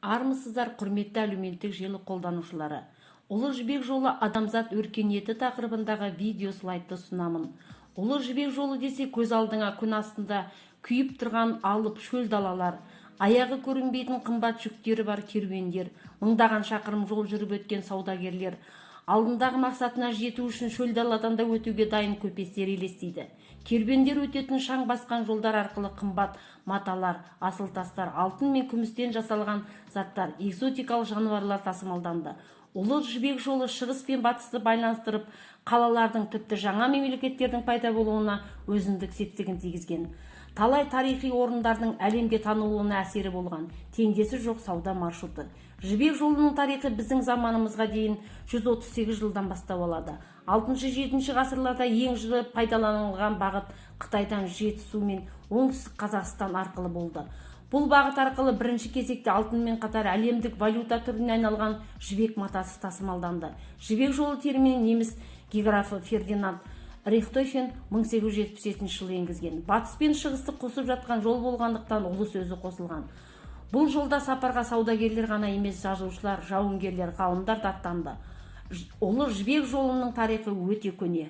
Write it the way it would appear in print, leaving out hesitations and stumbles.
Армысыздар, құрметті әлеуметтік желі қолданушылары. Ұлы жібек жолы адамзат өркениеті тақырыбындағы видео слайдты ұсынамын. Ұлы жібек жолы десе көз алдыңа күн астында күйіп тұрған алып шөл далалар, аяғы көрінбейтін қымбат жүктері бар керуендер, мыңдаған шақырым жол жүріп өткен саудагерлер, алдындағы мақсатына жету үшін шөл даладан да өтуге дайын көпестер елестейді. Керуендер өтетін шаң басқан жолдар арқылы қымбат маталар, асыл тастар, алтын мен күмістен жасалған заттар, экзотикалық жануарлар тасымалданды. Ұлы жібек жолы шығыс пен батысты байланыстырып, қалалардың тіпті жаңа мемлекеттердің пайда болуына өзіндік септігін тигізген. Талай тарихи орындардың әлемге танылуына әсері болған, теңдесі жоқ сауда маршруты. Жібек жолының тарихы біздің заманымызға дейін 138 жылдан бастау алады. 6-7 ғасырларда ең жиі пайдаланылған бағыт Қытайдан Жетісу мен оңтүстік Қазақстан арқылы болды. Бұл бағыт арқылы бірінші кезекте алтынмен қатар әлемдік валюта түріне айналған жібек матасы тасымалданды. Жібек жолы терминін неміс географы Фердинанд Рихтхофен 1877 жылы енгізген. Батыс пен шығысты қосып жатқан жол болғандықтан ұлы сөзі қосылған. Бұл жолда сапарға саудагерлер ғана емес, жазушылар, жауынгерлер, ғалымдар да аттанды. Ұлы жібек жолының тарихы өте көне.